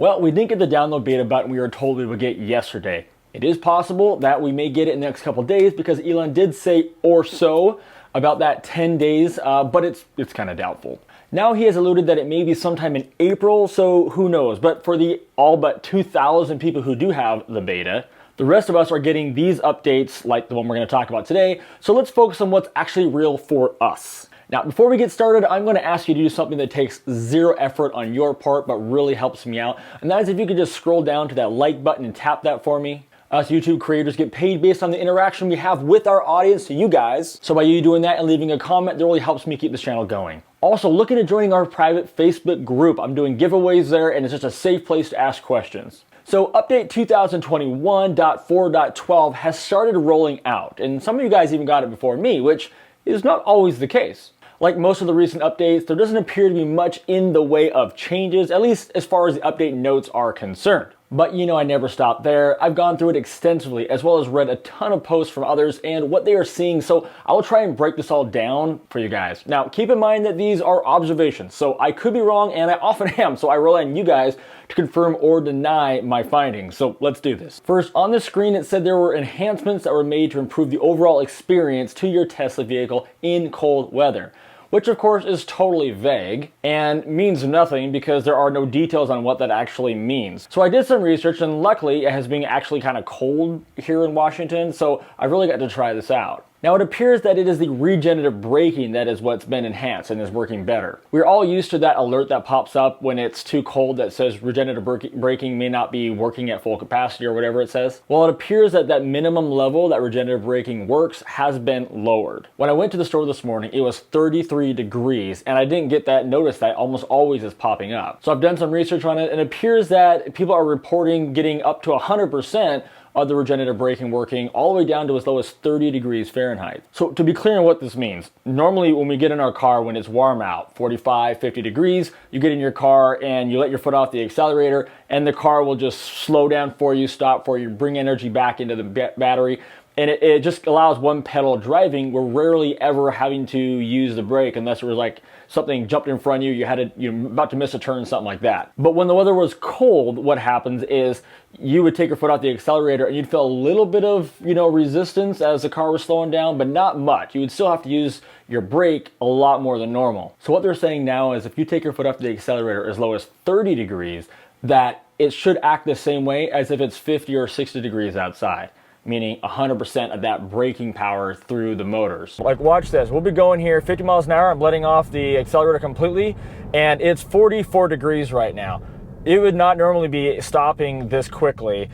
Well, we didn't get the download beta button we were told we would get yesterday. It is possible that we may get it in the next couple days because Elon did say or so about that 10 days, but it's kind of doubtful. Now he has alluded that it may be sometime in April, so who knows. But for the all but 2,000 people who do have the beta, the rest of us are getting these updates like the one we're going to talk about today. So let's focus on what's actually real for us. Now, before we get started, I'm going to ask you to do something that takes zero effort on your part, but really helps me out. And that is if you could just scroll down to that like button and tap that for me. Us YouTube creators get paid based on the interaction we have with our audience, so you guys. So by you doing that and leaving a comment, that really helps me keep this channel going. Also, looking at joining our private Facebook group. I'm doing giveaways there, and it's just a safe place to ask questions. So update 2021.4.12 has started rolling out, and some of you guys even got it before me, which is not always the case. Like most of the recent updates, there doesn't appear to be much in the way of changes, at least as far as the update notes are concerned. But you know, I never stop there. I've gone through it extensively, as well as read a ton of posts from others and what they are seeing, so I will try and break this all down for you guys. Now, keep in mind that these are observations, so I could be wrong, and I often am, so I rely on you guys to confirm or deny my findings. So let's do this. First, on the screen, it said there were enhancements that were made to improve the overall experience to your Tesla vehicle in cold weather, which of course is totally vague and means nothing because there are no details on what that actually means. So I did some research, and luckily it has been actually kind of cold here in Washington, so I really got to try this out. Now, it appears that it is the regenerative braking that is what's been enhanced and is working better. We're all used to that alert that pops up when it's too cold that says regenerative braking may not be working at full capacity or whatever it says. Well, it appears that that minimum level that regenerative braking works has been lowered. When I went to the store this morning, it was 33 degrees, and I didn't get that notice that almost always is popping up. So I've done some research on it, and it appears that people are reporting getting up to 100% of the regenerative braking working all the way down to as low as 30 degrees Fahrenheit. So to be clear on what this means, normally when we get in our car when it's warm out, 45, 50 degrees, you get in your car and you let your foot off the accelerator and the car will just slow down for you, stop for you, bring energy back into the battery. And it just allows one pedal driving. We're rarely ever having to use the brake unless it was like something jumped in front of you, you're about to miss a turn, something like that. But when the weather was cold, what happens is you would take your foot off the accelerator and you'd feel a little bit of, resistance as the car was slowing down, but not much. You would still have to use your brake a lot more than normal. So what they're saying now is if you take your foot off the accelerator as low as 30 degrees, that it should act the same way as if it's 50 or 60 degrees outside, meaning 100% of that braking power through the motors. Like, watch this. We'll be going here 50 miles an hour. I'm letting off the accelerator completely, and it's 44 degrees right now. It would not normally be stopping this quickly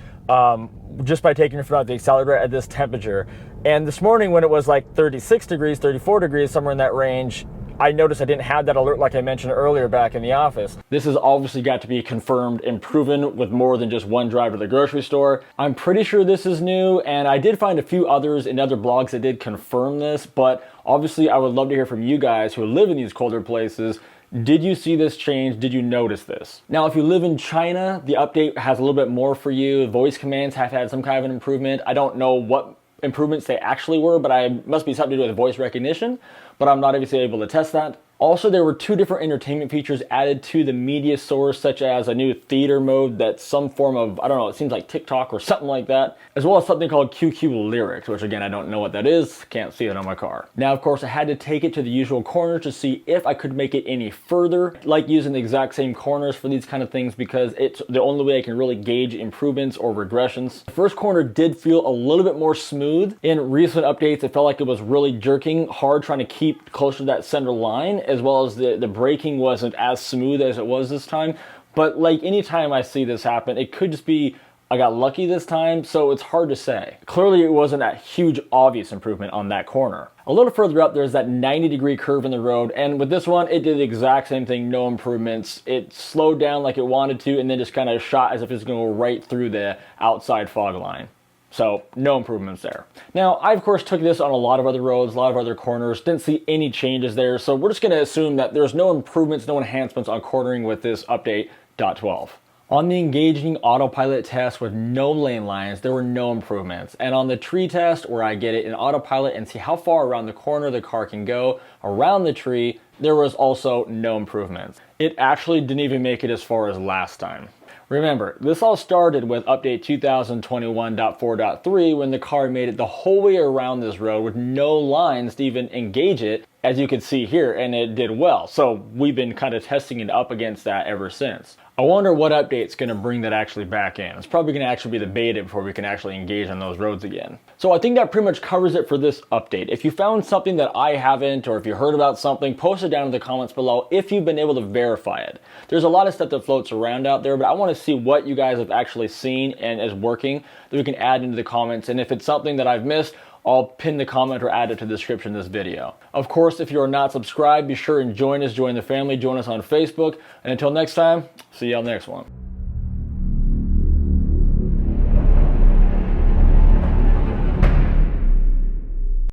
just by taking your foot off the accelerator at this temperature. And this morning when it was like 36 degrees, 34 degrees, somewhere in that range, I noticed I didn't have that alert like I mentioned earlier back in the office. This has obviously got to be confirmed and proven with more than just one drive to the grocery store. I'm pretty sure this is new, and I did find a few others in other blogs that did confirm this, but obviously I would love to hear from you guys who live in these colder places. Did you see this change? Did you notice this? Now, if you live in China, the update has a little bit more for you. Voice commands have had some kind of an improvement. I don't know what improvements they actually were, but I must be something to do with voice recognition, but I'm not obviously able to test that. Also, there were 2 different entertainment features added to the media source, such as a new theater mode that's some form of, I don't know, it seems like TikTok or something like that, as well as something called QQ Lyrics, which again, I don't know what that is, can't see it on my car. Now, of course, I had to take it to the usual corner to see if I could make it any further. I like using the exact same corners for these kind of things because it's the only way I can really gauge improvements or regressions. The first corner did feel a little bit more smooth. In recent updates, it felt like it was really jerking hard, trying to keep close to that center line, as well as the braking wasn't as smooth as it was this time. But like anytime I see this happen, it could just be I got lucky this time, so it's hard to say. Clearly it wasn't a huge obvious improvement on that corner. A little further up there's that 90-degree curve in the road, and with this one it did the exact same thing, no improvements. It slowed down like it wanted to and then just kind of shot as if it's going to go right through the outside fog line. So no improvements there. Now, I of course took this on a lot of other roads, a lot of other corners, didn't see any changes there. So we're just gonna assume that there's no improvements, no enhancements on cornering with this update .12. On the engaging autopilot test with no lane lines, there were no improvements. And on the tree test, where I get it in autopilot and see how far around the corner the car can go around the tree, there was also no improvements. It actually didn't even make it as far as last time. Remember, this all started with update 2021.4.3 when the car made it the whole way around this road with no lines to even engage it, as you can see here, and it did well. So we've been kind of testing it up against that ever since. I wonder what update's going to bring that actually back in. It's probably going to actually be the beta before we can actually engage on those roads again. So I think that pretty much covers it for this update. If you found something that I haven't, or if you heard about something, post it down in the comments below if you've been able to verify it. There's a lot of stuff that floats around out there, but I want to see what you guys have actually seen and is working that we can add into the comments. And if it's something that I've missed, I'll pin the comment or add it to the description of this video. Of course, if you are not subscribed, be sure and join us, join the family, join us on Facebook. And until next time, see you on the next one.